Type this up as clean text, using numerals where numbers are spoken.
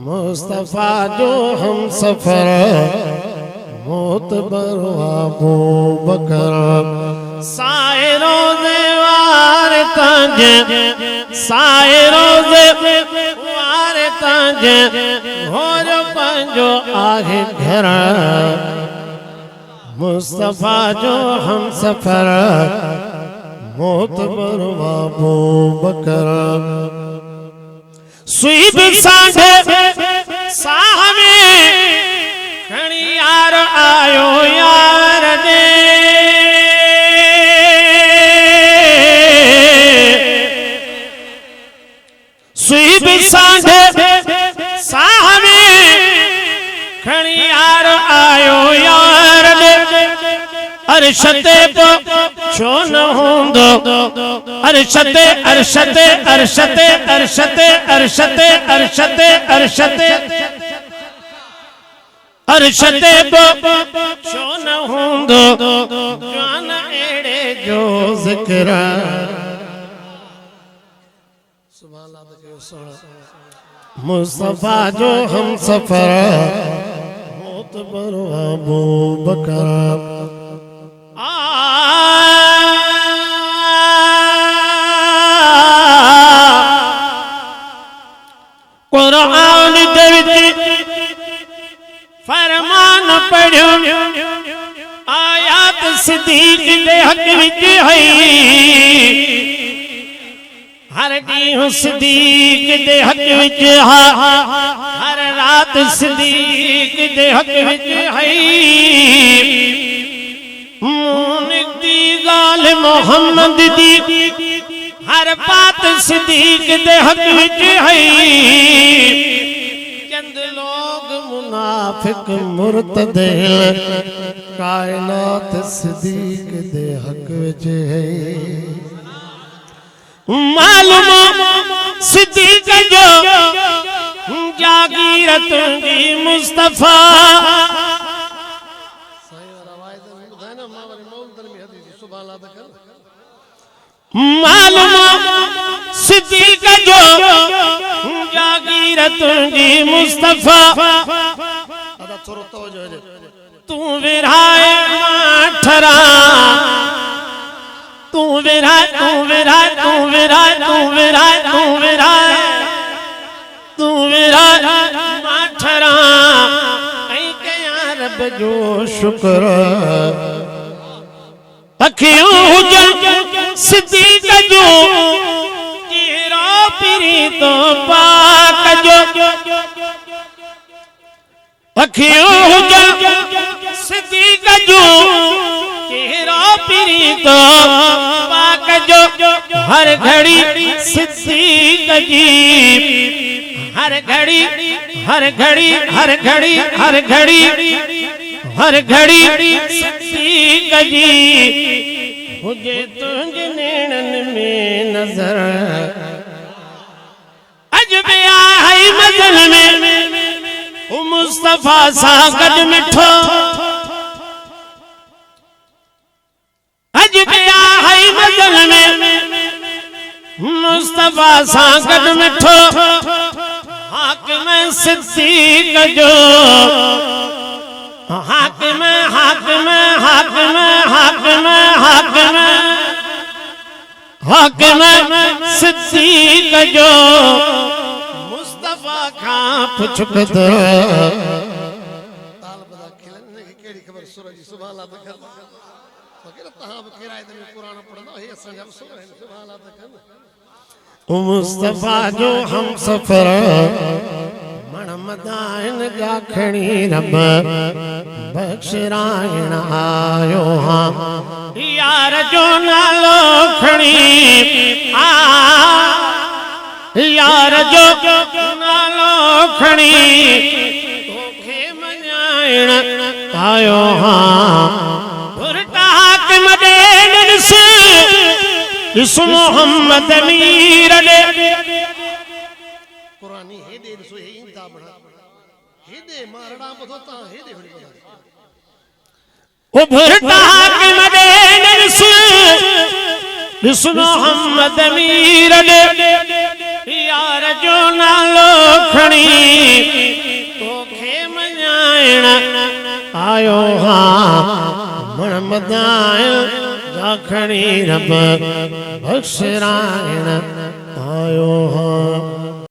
मुस्तफा जो हम सफर मोतबर अबू बकर साए रोज़े वार तंज साए रोज़े वार तंज होर पंजो आहे घर मुस्तफा जो हम सफर मोतबर अबू बकर सुईब सांढे साहमे खणी यार आयो यार दे सुईब सांढे साहमे खणी यार आयो यार दे अरशते पो छो न होंदो अरशते अरशते अरशते अरशते अरशते अरशते अरशते अरशते पो छो न होंदो जान एड़े जो जिक्र सुभान अल्लाह मुस्तफा जो हम सफर मोतबर अबू बकर कुरान दे फरमान पढ़ो आयात सिद्दीक दे हक विच है हर ॾींहुं सिद्दीक दे हक विच हर रात सिद्दीक दे हक विच है निकती गाल मोहम्मद दी हर बात सिद्दीक दे हक विच है चंद लोग मुनाफिक मुर्तदिल कायनात सिद्दीक दे हक विच है मालूम सिद्दीक जो जागीरत दी मुस्तफा मालूम सिद्दीक जो जागीरत दी मुस्तफा तू विराए माठरा तू विराए तू विराए तू विराए तू विराए तू विराए तू विराए माठरा ऐ कया रब जो शुक्र अखियों हुजन सिद्दीक जो चेहरा पिरी तो पाक जो अखियों हुजन सिद्दीक जो चेहरा पिरी तो पाक जो हर घड़ी सिद्दीक जी हर घड़ी हर घड़ी हर घड़ी हर घड़ी हर घड़ी सिद्दीक जी हुजे तुझे नैनन में नजर अजब आई मजल में ओ मुस्तफा सा गड मिठो अजब आई मजल में मुस्तफा सा गड मिठो हाकिम सिद्दीक जो हाकिम हाकिम हाकिम हाकिम हाकिम हाकिम सिद्दीक जो मुस्तफा का पुछकत ताल बदा खिलन ने केड़ी खबर सूरज सुभान अल्लाह तक फकीर तहां किराए में कुरान पढ़ना है संजम सुभान अल्लाह तक मुस्तफा जो हम सफर मदाइन गाखणी रब बख्शरायण आयो हाँ यार जो नालो खणी आ यार जो नालो खणी तोखे मञाइण आयो हाँ फुरता हाकिम दे नस इस मोहम्मद मीर दे कुरानी हे दे सो हे इंता बड़ा हे दे मारड़ा बदता हे दे बड़ी बड़ा ओ भरता हाकिम दे नस इस मोहम्मद मीर दे यार जो नालो खणी आयो हाँ मन मदाय जाखणी रब बख्शरायण आयो हाँ।